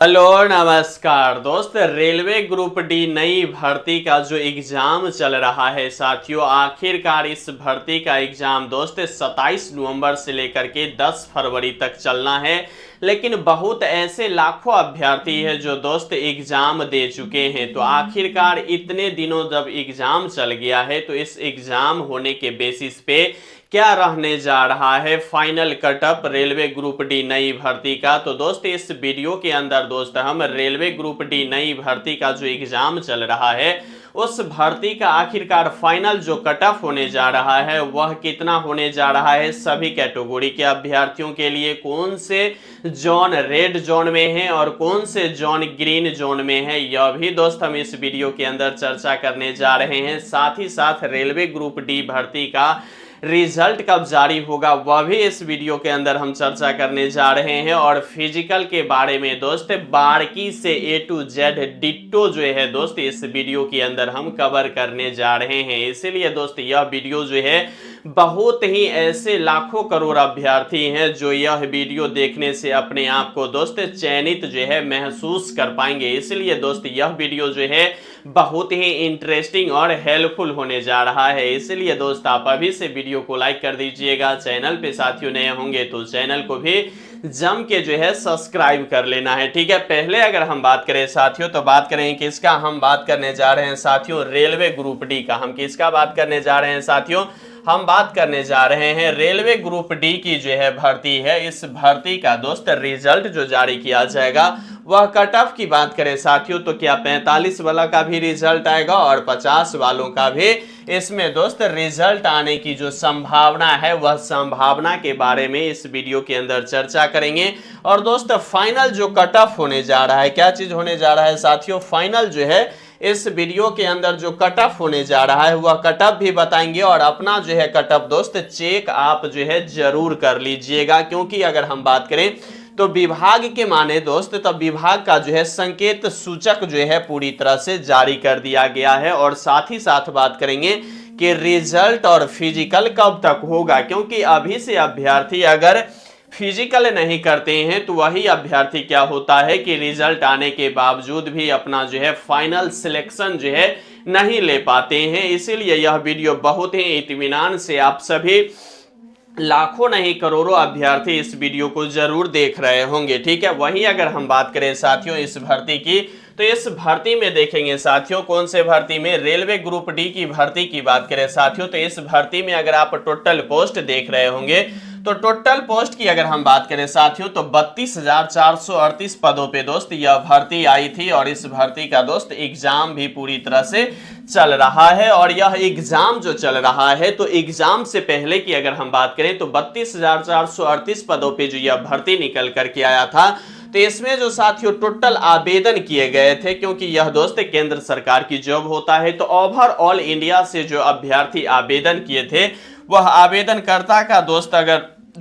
Hello नमस्कार दोस्त। Railway group D नई भर्ती का जो एग्जाम चल रहा है साथियों, आखिरकार इस भर्ती का एग्जाम दोस्त 27 नवंबर से लेकर के 10 फरवरी तक चलना है। लेकिन बहुत ऐसे लाखों अभ्यर्थी हैं जो दोस्त एग्जाम दे चुके हैं। तो आखिरकार इतने दिनों जब एग्जाम चल गया है तो इस एग्जाम होने के बेसिस पे क्या रहने जा रहा है final cutoff railway group D नई भर्ती का। तो दोस्त इस वीडियो के अंदर दोस्त हम रेलवे ग्रुप डी नई भर्ती का जो एग्जाम चल रहा है उस भर्ती का आखिरकार फाइनल जो कटअप होने जा रहा है वह कितना होने जा रहा है, सभी कैटेगरी के अभ्यर्थियों के लिए कौन से जोन रेड जोन में है और कौन से जोन ग्रीन जोन में है, यह भी दोस्त हम इस वीडियो के अंदर चर्चा करने जा रहे हैं। साथ ही साथ रेलवे ग्रुप डी भर्ती का रिजल्ट कब जारी होगा वह भी इस वीडियो के अंदर हम चर्चा करने जा रहे हैं। और फिजिकल के बारे में दोस्त बारीकी से A to Z डिट्टो जो है दोस्त इस वीडियो के अंदर हम कवर करने जा रहे हैं। इसीलिए दोस्त यह वीडियो जो है बहुत ही ऐसे लाखों करोड़ अभ्यर्थी हैं जो यह वीडियो देखने से अपने आप को दोस्त चयनित जो है महसूस कर पाएंगे। इसलिए दोस्त यह वीडियो जो है बहुत ही इंटरेस्टिंग और हेल्पफुल होने जा रहा है। इसलिए दोस्त आप अभी से वीडियो को लाइक कर दीजिएगा। चैनल पे साथियों नए होंगे तो चैनल को भी जम के जो है सब्सक्राइब कर लेना है, ठीक है। पहले अगर हम बात करें साथियों तो बात करें किसका, हम बात करने जा रहे हैं साथियों रेलवे ग्रुप डी का। हम किसका बात करने जा रहे हैं साथियों, हम बात करने जा रहे हैं रेलवे ग्रुप डी की जो है भर्ती है। इस भर्ती का दोस्त रिजल्ट जो जारी किया जाएगा वह कट ऑफ की बात करें साथियों तो क्या 45 वाला का भी रिजल्ट आएगा और 50 वालों का भी इसमें दोस्त रिजल्ट आने की जो संभावना है वह संभावना के बारे में इस वीडियो के अंदर चर्चा करेंगे। और दोस्त फाइनल जो कट ऑफ होने जा रहा है, क्या चीज होने जा रहा है साथियों, फाइनल जो है इस वीडियो के अंदर जो कट ऑफ होने जा रहा है वह कट ऑफ भी बताएंगे। और अपना जो है कट ऑफ दोस्त चेक आप जो है जरूर कर लीजिएगा, क्योंकि अगर हम बात करें तो विभाग के माने दोस्त तब विभाग का जो है संकेत सूचक जो है पूरी तरह से जारी कर दिया गया है। और साथ ही साथ बात करेंगे कि रिजल्ट और फिजिकल कब तक होगा, क्योंकि अभी से अभ्यर्थी अगर फिजिकल नहीं करते हैं तो वही अभ्यर्थी क्या होता है कि रिजल्ट आने के बावजूद भी अपना जो है फाइनल सिलेक्शन जो है नहीं ले पाते हैं। इसीलिए यह वीडियो बहुत ही इत्मीनान से आप सभी लाखों नहीं करोड़ों अभ्यर्थी इस वीडियो को जरूर देख रहे होंगे, ठीक है। वहीं अगर हम बात करें साथियों इस भर्ती की तो इस भर्ती में देखेंगे साथियों कौन से भर्ती में, रेलवे ग्रुप डी की भर्ती की बात करें साथियों तो इस भर्ती में अगर आप टोटल पोस्ट देख रहे होंगे तो टोटल पोस्ट की अगर हम बात करें साथियों तो 32,438 पदों पे दोस्त यह भर्ती आई थी। और इस भर्ती का दोस्त एग्जाम भी पूरी तरह से चल रहा है। और यह एग्जाम जो चल रहा है तो एग्जाम से पहले की अगर हम बात करें तो 32,438 पदों पे जो यह भर्ती निकल करके आया था तो इसमें जो साथियों टोटल आवेदन किए गए थे, क्योंकि यह दोस्त केंद्र सरकार की जॉब होता है तो ओवरऑल इंडिया से जो अभ्यर्थी आवेदन किए थे वह आवेदनकर्ता का दोस्त अगर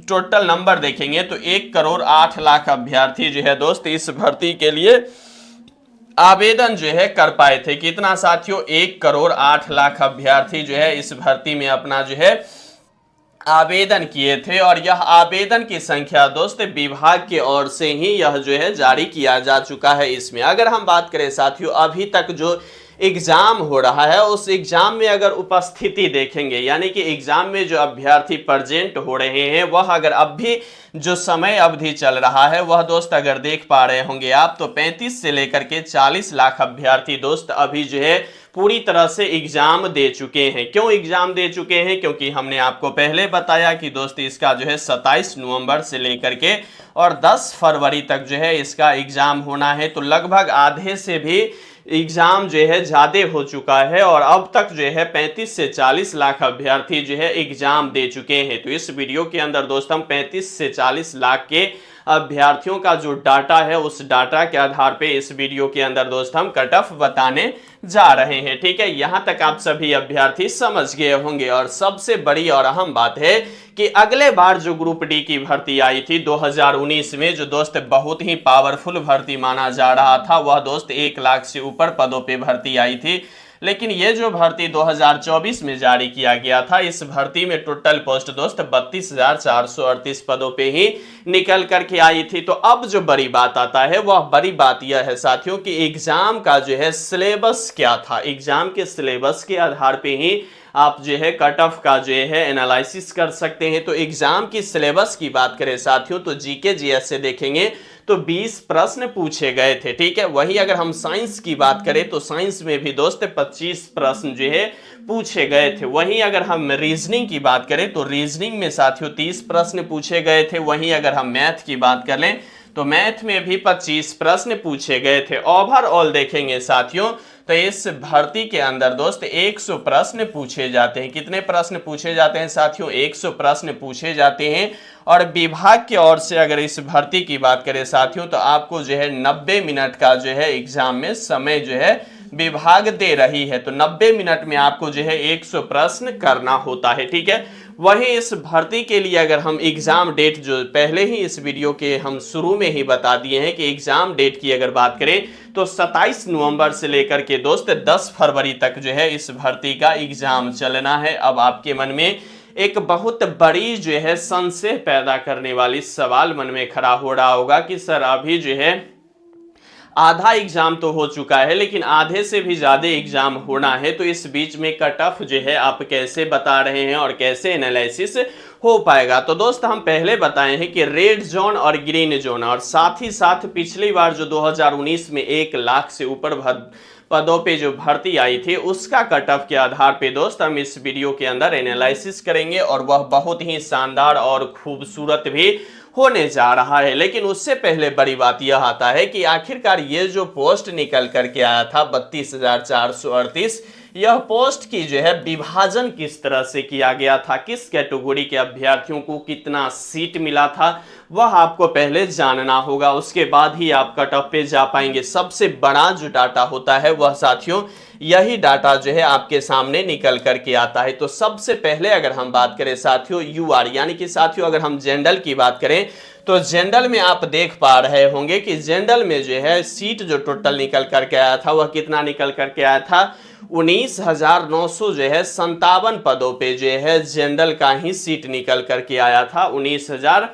टोटल नंबर देखेंगे तो 1,08,00,000 अभ्यर्थी जो है दोस्त इस भर्ती के लिए आवेदन जो है कर पाए थे। कितना साथियों, 1,08,00,000 अभ्यर्थी जो है इस भर्ती में अपना जो है आवेदन किए थे। और यह आवेदन की संख्या दोस्त विभाग की ओर से ही यह जो है जारी किया जा चुका है। इसमें अगर हम बात करें साथियों अभी तक जो एग्जाम हो रहा है उस एग्जाम में अगर उपस्थिति देखेंगे, यानी कि एग्जाम में जो अभ्यर्थी प्रेजेंट हो रहे हैं वह अगर अब भी जो समय अवधि चल रहा है वह दोस्त अगर देख पा रहे होंगे आप तो 35 से लेकर के 40 लाख अभ्यर्थी दोस्त अभी जो है पूरी तरह से एग्जाम दे चुके हैं। क्यों एग्जाम दे चुके हैं, क्योंकि हमने आपको पहले बताया कि दोस्त इसका जो है 27 नवंबर से लेकर के और 10 फरवरी तक जो है इसका एग्जाम होना है। तो लगभग आधे से भी एग्जाम जो है ज्यादा हो चुका है और अब तक जो है 35 से 40 लाख अभ्यर्थी जो है एग्जाम दे चुके हैं। तो इस वीडियो के अंदर दोस्त हम 35 से 40 लाख के अभ्यर्थियों का जो डाटा है उस डाटा के आधार पे इस वीडियो के अंदर दोस्त हम कट ऑफ बताने जा रहे हैं, ठीक है। यहां तक आप सभी अभ्यर्थी समझ गए होंगे। और सबसे बड़ी और अहम बात है कि अगले बार जो ग्रुप डी की भर्ती आई थी 2019 में जो दोस्त बहुत ही पावरफुल भर्ती माना जा रहा था वह दोस्त 1 लाख से ऊपर पदों पे भर्ती आई थी। लेकिन ये जो भर्ती 2024 में जारी किया गया था, इस भर्ती में टोटल पोस्ट दोस्त 32,438 पदों पे ही निकल करके आई थी। तो अब जो बड़ी बात आता है, वह बड़ी बात यह है साथियों कि एग्जाम का जो है सिलेबस क्या था। एग्जाम के सिलेबस के आधार पे ही आप जो है कट ऑफ का जो है एनालिसिस कर सकते हैं। तो एग्जाम की सिलेबस की बात करें साथियों, तो जीके जीएस से देखेंगे तो 20 प्रश्न पूछे गए थे, ठीक है। वही अगर हम साइंस की बात करें तो साइंस में भी दोस्त 25 प्रश्न जो है पूछे गए थे। वहीं अगर हम रीजनिंग की बात करें तो रीजनिंग में साथियों 30 प्रश्न पूछे गए थे। वहीं अगर हम मैथ की बात कर लें तो मैथ में भी 25 प्रश्न पूछे गए थे। ओवरऑल देखेंगे साथियों तो इस भर्ती के अंदर दोस्त 100 प्रश्न पूछे जाते हैं। कितने प्रश्न पूछे जाते हैं साथियों? 100 प्रश्न पूछे जाते हैं। और विभाग की ओर से अगर इस भर्ती की बात करें साथियों तो आपको जो है 90 मिनट का जो है एग्जाम में समय जो है विभाग दे रही है। तो 90 मिनट में आपको जो है 100 प्रश्न करना होता है, ठीक है। वहीं इस भर्ती के लिए अगर हम एग्जाम डेट, जो पहले ही इस वीडियो के हम शुरू में ही बता दिए हैं कि एग्जाम डेट की अगर बात करें तो 27 नवंबर से लेकर के दोस्त 10 फरवरी तक जो है इस भर्ती का एग्जाम चलना है। अब आपके मन में एक बहुत बड़ी जो है संशय पैदा करने वाली सवाल मन में खड़ा हो रहा होगा कि सर अभी जो है आधा एग्जाम तो हो चुका है लेकिन आधे से भी ज्यादा एग्जाम होना है, तो इस बीच में कट ऑफ जो है आप कैसे बता रहे हैं और कैसे एनालिसिस हो पाएगा। तो दोस्त हम पहले बताए हैं कि रेड जोन और ग्रीन जोन, और साथ ही साथ पिछली बार जो 2019 में 1 लाख से ऊपर पदों पे जो भर्ती आई थी उसका कट ऑफ के आधार पे दोस्त हम इस वीडियो के अंदर एनालिसिस करेंगे, और वह बहुत ही शानदार और खूबसूरत भी होने जा रहा है। लेकिन उससे पहले बड़ी बात यह आता है कि आखिरकार ये जो पोस्ट निकल करके आया था 32,438, यह पोस्ट की जो है विभाजन किस तरह से किया गया था, किस कैटेगरी के अभ्यर्थियों को कितना सीट मिला था, वह आपको पहले जानना होगा। उसके बाद ही आप कट ऑफ पे जा पाएंगे। सबसे बड़ा जो डाटा होता है वह साथियों यही डाटा जो है आपके सामने निकल करके आता है। तो सबसे पहले अगर हम बात करें साथियों यूआर, यानी कि साथियों अगर हम जनरल की बात करें तो जनरल में आप देख पा रहे होंगे कि जनरल में जो है सीट जो टोटल निकल करके आया था वह कितना निकल करके आया था? 19,900 जो है 57 पदों पे जो है जनरल का ही सीट निकल करके आया था, 19,000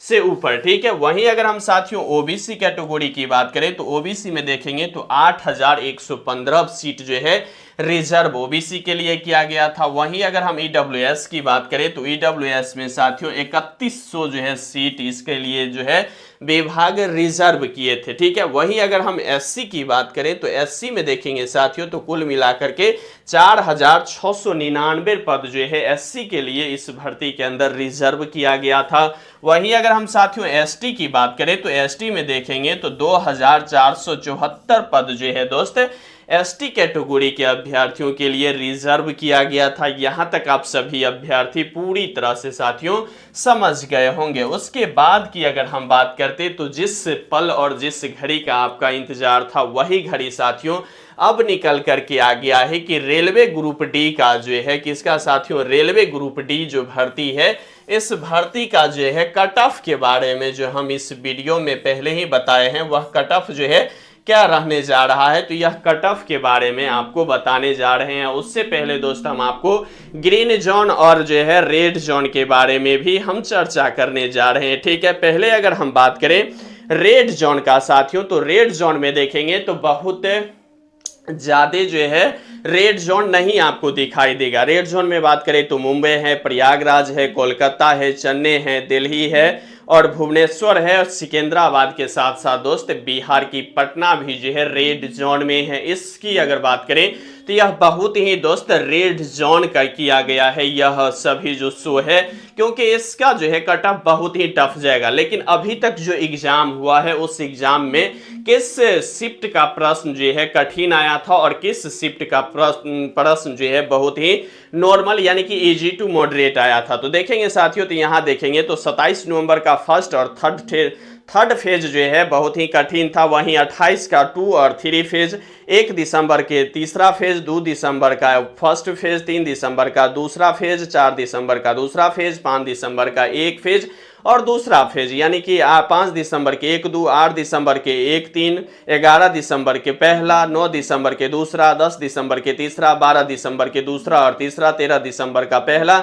से ऊपर, ठीक है। वहीं अगर हम साथियों ओबीसी कैटेगरी की बात करें तो ओबीसी में देखेंगे तो 8,115 सीट जो है रिजर्व ओबीसी के लिए किया गया था। वहीं अगर हम ईडब्ल्यूएस की बात करें तो ईडब्ल्यूएस में साथियों 3100 जो है सीट इसके लिए जो है विभाग रिजर्व किए थे, ठीक है। वहीं अगर हम एससी की बात करें तो एससी में देखेंगे साथियों तो कुल मिलाकर के 4,699 पद जो है एससी के लिए इस भर्ती के अंदर रिजर्व किया गया था। वहीं अगर हम साथियों एसटी की बात करें तो एसटी में देखेंगे तो 2,474 पद जो है दोस्त एसटी कैटेगरी के अभ्यर्थियों के लिए रिजर्व किया गया था। यहां तक आप सभी अभ्यर्थी पूरी तरह से साथियों समझ गए होंगे। उसके बाद की अगर हम बात करते तो जिस पल और जिस घड़ी का आपका इंतजार था वही घड़ी साथियों अब निकल करके आ गया है कि रेलवे ग्रुप डी का जो है किसका साथियों? रेलवे ग्रुप डी जो भर्ती है, इस भर्ती का जो है कट ऑफ के बारे में जो हम इस वीडियो में पहले ही बताए हैं वह कट ऑफ जो है क्या रहने जा रहा है। तो यह कट ऑफ के बारे में आपको बताने जा रहे हैं। उससे पहले दोस्त हम आपको ग्रीन जोन और जो है रेड जोन के बारे में भी हम चर्चा करने जा रहे हैं, ठीक है। पहले अगर हम बात करें रेड जोन का साथियों तो रेड जोन में देखेंगे तो बहुत ज्यादा जो है रेड जोन नहीं आपको दिखाई देगा। रेड जोन में बात करें तो मुंबई है, प्रयागराज है, कोलकाता है, चेन्नई है, दिल्ली है और भुवनेश्वर है, और सिकंदराबाद के साथ साथ दोस्त बिहार की पटना भी जो है रेड जोन में है। इसकी अगर बात करें तो यह बहुत ही दोस्त रेड जोन का किया गया है यह सभी जो शो है, क्योंकि इसका जो है कट ऑफ बहुत ही टफ जाएगा। लेकिन अभी तक जो एग्जाम हुआ है उस एग्जाम में किस शिफ्ट का प्रश्न जो है कठिन आया था और किस शिफ्ट का प्रश्न जो है बहुत ही नॉर्मल यानी कि इजी टू मॉडरेट आया था। तो देखेंगे साथियों तो यहाँ देखेंगे तो 27 नवंबर का फर्स्ट और थर्ड फेज जो है बहुत ही कठिन था। वहीं 28 का 2 और 3 फेज, 1 दिसंबर के तीसरा फेज, 2 दिसंबर का फर्स्ट फेज, 3 दिसंबर का दूसरा फेज, 4 दिसंबर का दूसरा फेज, 5 दिसंबर का एक फेज और दूसरा फेज, यानी कि 5 दिसंबर के 1 2, 8 दिसंबर के 1 3, 11 दिसंबर के पहला, 9 दिसंबर के दूसरा, 10 दिसंबर के तीसरा, 12 दिसंबर के दूसरा और तीसरा, 13 दिसंबर का पहला,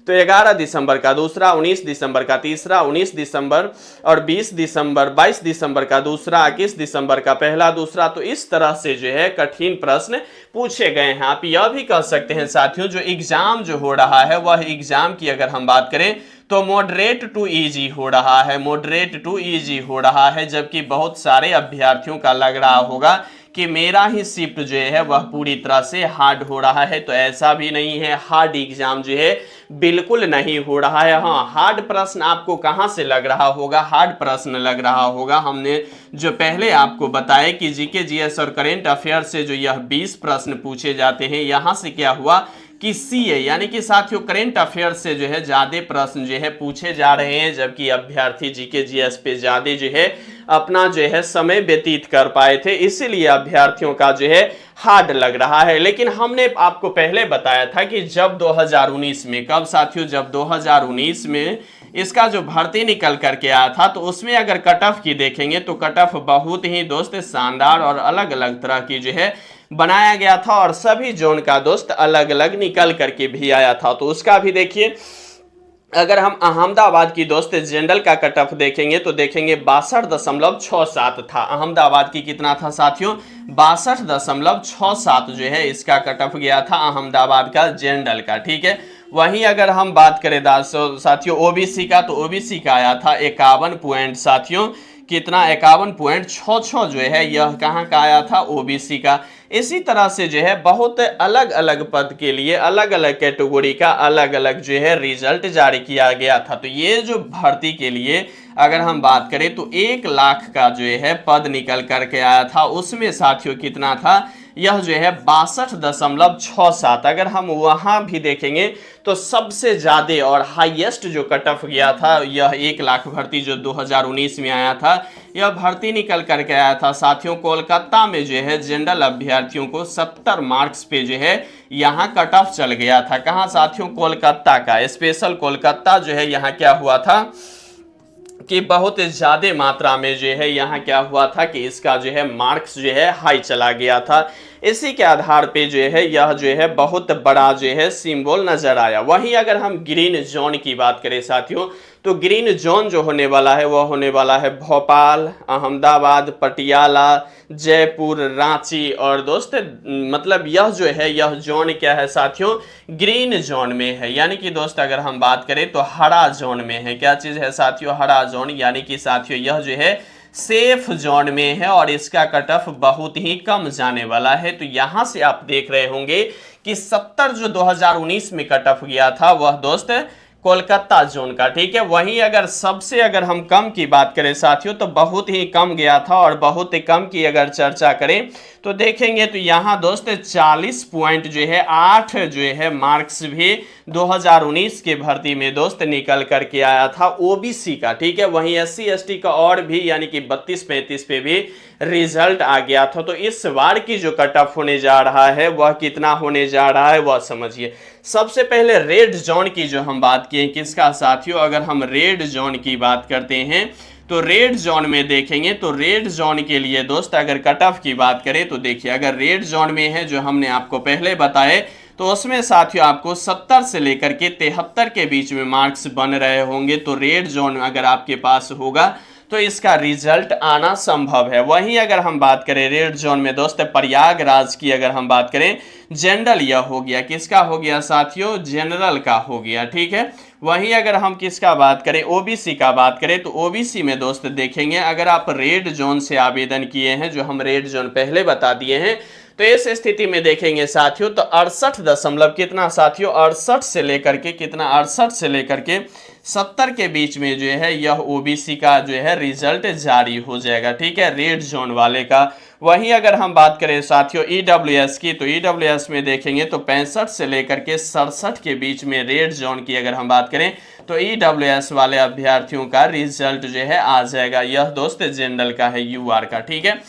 तो 11 दिसंबर का दूसरा, 19 दिसंबर का तीसरा, 19 दिसंबर और 20 दिसंबर, 22 दिसंबर का दूसरा, 21 दिसंबर का पहला दूसरा। तो इस तरह से जो है कठिन प्रश्न पूछे गए हैं। आप यह भी कह सकते हैं साथियों, जो एग्जाम जो हो रहा है वह एग्जाम की अगर हम बात करें तो मॉडरेट टू इजी हो रहा है, मॉडरेट टू इजी हो रहा है, जबकि बहुत सारे अभ्यर्थियों का लग रहा होगा कि मेरा ही शिफ्ट जो है वह पूरी तरह से हार्ड हो रहा है। तो ऐसा भी नहीं है, हार्ड एग्जाम जो है बिल्कुल नहीं हो रहा है। हाँ, हार्ड प्रश्न आपको कहां से लग रहा होगा? हार्ड प्रश्न लग रहा होगा, हमने जो पहले आपको बताया कि जीके जीएस और करेंट अफेयर से जो यह 20 प्रश्न पूछे जाते हैं, यहां से क्या हुआ कि सीए यानी कि साथियों करेंट अफेयर से जो है ज्यादा प्रश्न जो है पूछे जा रहे हैं, जबकि अभ्यर्थी जीके जीएस पे ज्यादा जो है अपना जो है समय व्यतीत कर पाए थे, इसीलिए अभ्यर्थियों का जो है हार्ड लग रहा है। लेकिन हमने आपको पहले बताया था कि जब 2019 में, कब साथियों, जब 2019 में इसका जो भर्ती निकल करके आया था, तो उसमें अगर कट ऑफ की देखेंगे तो कट ऑफ बहुत ही दोस्त शानदार और अलग अलग तरह की जो है बनाया गया था और सभी जोन का दोस्त अलग अलग निकल करके भी आया था। तो उसका भी देखिए, अगर हम अहमदाबाद की दोस्त जनरल का कट ऑफ देखेंगे तो देखेंगे 62.67 था। अहमदाबाद की कितना था साथियों? 62.67 जो है इसका कट ऑफ गया था अहमदाबाद का जनरल का, ठीक है। वहीं अगर हम बात करें साथियों ओबीसी का, तो ओबीसी का आया था 51 पॉइंट साथियों, कितना? 51.66 जो है यह कहाँ का आया था? ओबीसी का। इसी तरह से जो है बहुत अलग अलग पद के लिए अलग अलग कैटेगरी का अलग अलग जो है रिजल्ट जारी किया गया था। तो ये जो भर्ती के लिए अगर हम बात करें तो 1 लाख का जो है पद निकल करके आया था, उसमें साथियों कितना था? यह जो है 62.67। अगर हम वहां भी देखेंगे तो सबसे ज्यादा और हाईएस्ट जो कट ऑफ गया था, यह 1 लाख भर्ती जो 2019 में आया था, यह भर्ती निकल करके आया था साथियों कोलकाता में जो है जनरल अभ्यर्थियों को 70 मार्क्स पे जो है यहाँ कट ऑफ चल गया था। कहाँ साथियों? कोलकाता का, स्पेशल कोलकाता जो है यहाँ क्या हुआ था कि बहुत ज्यादा मात्रा में जो है यहाँ क्या हुआ था कि इसका जो है मार्क्स जो है हाई चला गया था। इसी के आधार पे जो है यह जो है बहुत बड़ा जो है सिंबल नजर आया। वहीं अगर हम ग्रीन जोन की बात करें साथियों, तो ग्रीन जोन जो होने वाला है वह होने वाला है भोपाल, अहमदाबाद, पटियाला, जयपुर, रांची और दोस्त मतलब यह जो है यह जोन क्या है साथियों? ग्रीन जोन में है, यानी कि दोस्त अगर हम बात करें तो हरा जोन में है। क्या चीज है साथियों? हरा जोन, यानी कि साथियों यह जो है सेफ जोन में है और इसका कट ऑफ बहुत ही कम जाने वाला है। तो यहां से आप देख रहे होंगे कि 70 जो 2019 में कट ऑफ गया था वह दोस्त कोलकाता जोन का, ठीक है। वहीं अगर सबसे अगर हम कम की बात करें साथियों तो बहुत ही कम गया था, और बहुत ही कम की अगर चर्चा करें तो देखेंगे तो यहाँ दोस्त 40 पॉइंट जो है 8 जो है मार्क्स भी 2019 के भर्ती में दोस्त निकल करके आया था ओबीसी का, ठीक है। वहीं एससी एसटी का और भी यानी कि 32-35 पे भी रिजल्ट आ गया था। तो इस बार की जो कट ऑफ होने जा रहा है वह कितना होने जा रहा है वह समझिए। सबसे पहले रेड जोन की जो हम बात किए किसका साथियों? अगर हम रेड जोन की बात करते हैं तो रेड जोन में देखेंगे तो रेड जोन के लिए दोस्त अगर कट ऑफ की बात करें तो देखिए, अगर रेड जोन में है जो हमने आपको पहले बताए तो उसमें साथियों आपको 70 से लेकर के 73 के बीच में मार्क्स बन रहे होंगे। तो रेड जोन अगर आपके पास होगा तो इसका रिजल्ट आना संभव है। वहीं अगर हम बात करें रेड जोन में दोस्त प्रयागराज की अगर हम बात करें, जनरल यह हो गया, किसका हो गया साथियों? जनरल का हो गया, ठीक है। वहीं अगर हम किसका बात करें, ओबीसी का बात करें तो ओबीसी में दोस्त देखेंगे अगर आप रेड जोन से आवेदन किए हैं, जो हम रेड जोन पहले बता दिए हैं, तो इस स्थिति में देखेंगे साथियों तो 68 दशमलव कितना साथियों 68 से लेकर के कितना 68 से लेकर के 70 के बीच में जो है यह ओबीसी का जो है रिजल्ट जारी हो जाएगा, ठीक है, रेड जोन वाले का। वहीं अगर हम बात करें साथियों ईडब्ल्यूएस की, तो ईडब्ल्यूएस में देखेंगे तो 65 से लेकर के 67 के बीच में रेड जोन की अगर हम बात करें तो ईडब्ल्यूएस वाले अभ्यर्थियों का रिजल्ट जो है आ जाएगा। यह दोस्त जनरल का है, यूआर का, ठीक है।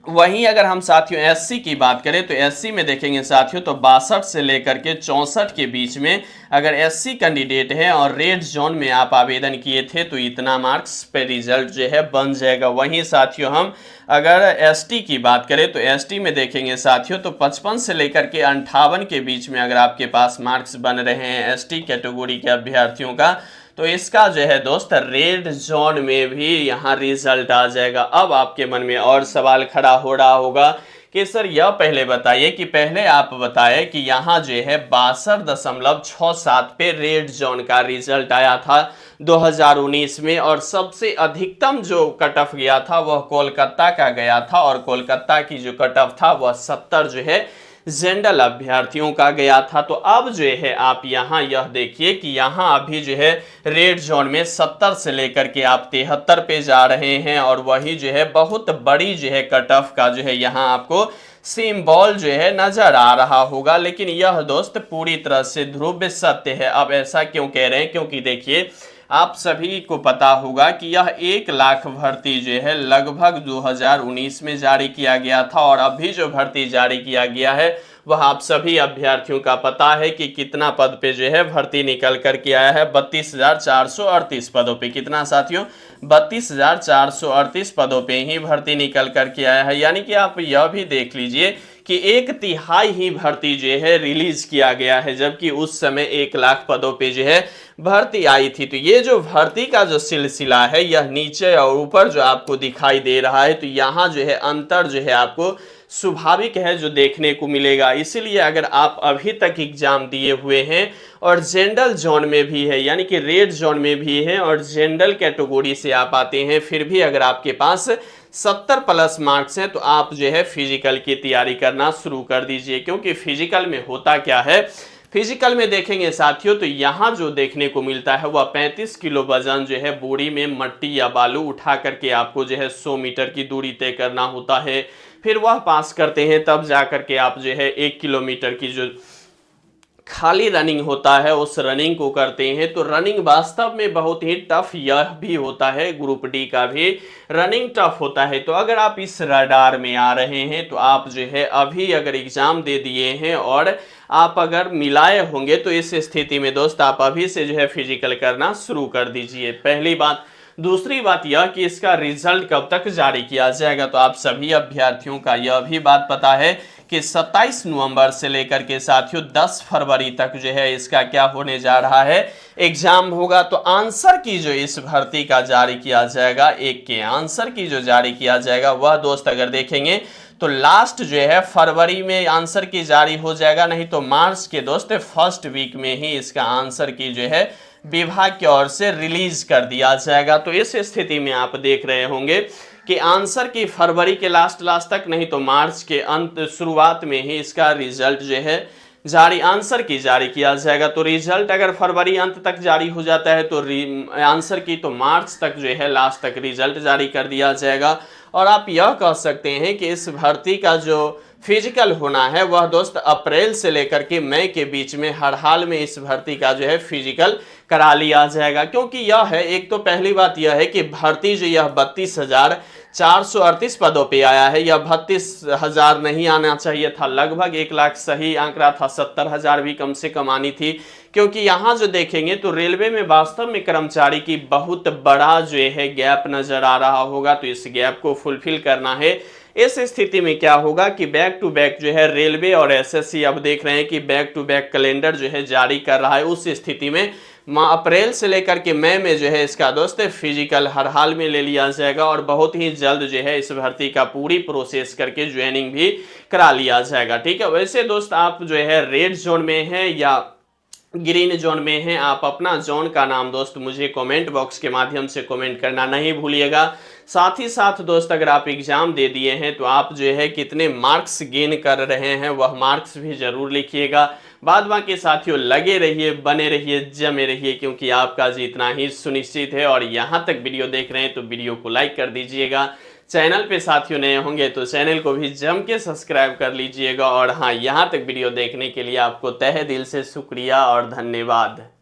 वहीं अगर हम साथियों एससी की बात करें तो एससी में देखेंगे साथियों तो 62 से लेकर के 64 के बीच में अगर एससी कैंडिडेट है और रेड जोन में आप आवेदन किए थे तो इतना मार्क्स पे रिजल्ट जो है बन जाएगा। वहीं साथियों हम अगर एसटी की बात करें तो एसटी में देखेंगे साथियों तो 55 से लेकर के 58 के बीच में अगर आपके पास मार्क्स बन रहे हैं एसटी कैटेगरी के अभ्यर्थियों का तो इसका जो है दोस्त रेड जोन में भी यहाँ रिजल्ट आ जाएगा। अब आपके मन में और सवाल खड़ा हो रहा होगा कि सर यह पहले बताइए कि पहले आप बताए कि यहाँ जो है 62.67 पे रेड जोन का रिजल्ट आया था 2019 में और सबसे अधिकतम जो कट ऑफ गया था वह कोलकाता का गया था और कोलकाता की जो कट ऑफ था वह 70 जो है जनरल अभ्यर्थियों का गया था। तो अब जो है आप यहाँ यह देखिए कि यहाँ अभी जो है रेड जोन में 70 से लेकर के आप 73 पे जा रहे हैं और वही जो है बहुत बड़ी जो है कट ऑफ का जो है यहाँ आपको सिंबल जो है नजर आ रहा होगा। लेकिन यह दोस्त पूरी तरह से ध्रुव सत्य है। अब ऐसा क्यों कह रहे हैं, क्योंकि देखिए आप सभी को पता होगा कि यह 1 लाख भर्ती जो है लगभग 2019 में जारी किया गया था और अभी जो भर्ती जारी किया गया है वह आप सभी अभ्यर्थियों का पता है कि कितना पद पे जो है भर्ती निकल कर के आया है 32,438 पदों पे। कितना साथियों, 32,438 पदों पे ही भर्ती निकल कर के आया है। यानी कि आप यह भी देख लीजिए कि 1/3 ही भर्ती जो है रिलीज किया गया है, जबकि उस समय 1 लाख पदों पे जो है भर्ती आई थी। तो ये जो भर्ती का जो सिलसिला है यह नीचे और ऊपर जो आपको दिखाई दे रहा है तो यहाँ जो है अंतर जो है आपको स्वाभाविक है जो देखने को मिलेगा। इसीलिए अगर आप अभी तक एग्जाम दिए हुए हैं और जनरल जोन में भी है यानी कि रेड जोन में भी है और जनरल कैटेगरी से आप आते हैं, फिर भी अगर आपके पास 70 प्लस मार्क्स हैं तो आप जो है फिजिकल की तैयारी करना शुरू कर दीजिए। क्योंकि फिजिकल में होता क्या है, फिजिकल में देखेंगे साथियों तो यहाँ जो देखने को मिलता है वह 35 किलो वजन जो है बोरी में मट्टी या बालू उठा करके आपको जो है 100 मीटर की दूरी तय करना होता है। फिर वह पास करते हैं तब जा करके आप जो है 1 किलोमीटर की जो खाली रनिंग होता है उस रनिंग को करते हैं। तो रनिंग वास्तव में बहुत ही टफ यह भी होता है, ग्रुप डी का भी रनिंग टफ होता है। तो अगर आप इस रडार में आ रहे हैं तो आप जो है अभी अगर एग्जाम दे दिए हैं और आप अगर मिलाए होंगे तो इस स्थिति में दोस्त आप अभी से जो है फिजिकल करना शुरू कर दीजिए, पहली बात। दूसरी बात यह कि इसका रिजल्ट कब तक जारी किया जाएगा, तो आप सभी अभ्यर्थियों का यह भी बात पता है कि 27 नवंबर से लेकर के साथियों 10 फरवरी तक जो है इसका क्या होने जा रहा है, एग्जाम होगा। तो आंसर की जो इस भर्ती का जारी किया जाएगा, एक के आंसर की जो जारी किया जाएगा वह दोस्त अगर देखेंगे तो लास्ट जो है फरवरी में आंसर की जारी हो जाएगा, नहीं तो मार्च के दोस्त फर्स्ट वीक में ही इसका आंसर की जो है विभाग की ओर से रिलीज कर दिया जाएगा। तो इस स्थिति में आप देख रहे होंगे कि आंसर की फरवरी के लास्ट तक, नहीं तो मार्च के अंत शुरुआत में ही इसका रिजल्ट जो है जारी आंसर की जारी किया जाएगा। तो रिजल्ट अगर फरवरी अंत तक जारी हो जाता है तो आंसर की तो मार्च तक जो है लास्ट तक रिजल्ट जारी कर दिया जाएगा। और आप यह कह सकते हैं कि इस भर्ती का जो फिजिकल होना है वह दोस्त अप्रैल से लेकर के मई के बीच में हर हाल में इस भर्ती का जो है फिजिकल करा लिया जाएगा। क्योंकि यह है, एक तो पहली बात यह है कि भर्ती जो यह 32,438 पदों पे आया है, यह 32,000 नहीं आना चाहिए था, लगभग 1 लाख सही आंकड़ा था, 70,000 भी कम से कम आनी थी। क्योंकि यहाँ जो देखेंगे तो रेलवे में वास्तव में कर्मचारी की बहुत बड़ा जो है गैप नजर आ रहा होगा, तो इस गैप को फुलफिल करना है। इस स्थिति में क्या होगा कि बैक टू बैक जो है रेलवे और एसएससी अब देख रहे हैं कि बैक टू बैक कैलेंडर जो है जारी कर रहा है। उस स्थिति में अप्रैल से लेकर के मई में जो है इसका दोस्त फिजिकल हर हाल में ले लिया जाएगा और बहुत ही जल्द जो है इस भर्ती का पूरी प्रोसेस करके ज्वाइनिंग भी करा लिया जाएगा। ठीक है, वैसे दोस्त आप जो है रेड जोन में है या ग्रीन जोन में हैं, आप अपना जोन का नाम दोस्त मुझे कमेंट बॉक्स के माध्यम से कमेंट करना नहीं भूलिएगा। साथ ही साथ दोस्त अगर आप एग्जाम दे दिए हैं तो आप जो है कितने मार्क्स गेन कर रहे हैं वह मार्क्स भी जरूर लिखिएगा। बाद बाकी साथियों लगे रहिए, बने रहिए, जमे रहिए, क्योंकि आपका जीतना ही सुनिश्चित है। और यहाँ तक वीडियो देख रहे हैं तो वीडियो को लाइक कर दीजिएगा, चैनल पे साथियों नए होंगे तो चैनल को भी जम के सब्सक्राइब कर लीजिएगा। और हाँ, यहाँ तक वीडियो देखने के लिए आपको तहे दिल से शुक्रिया और धन्यवाद।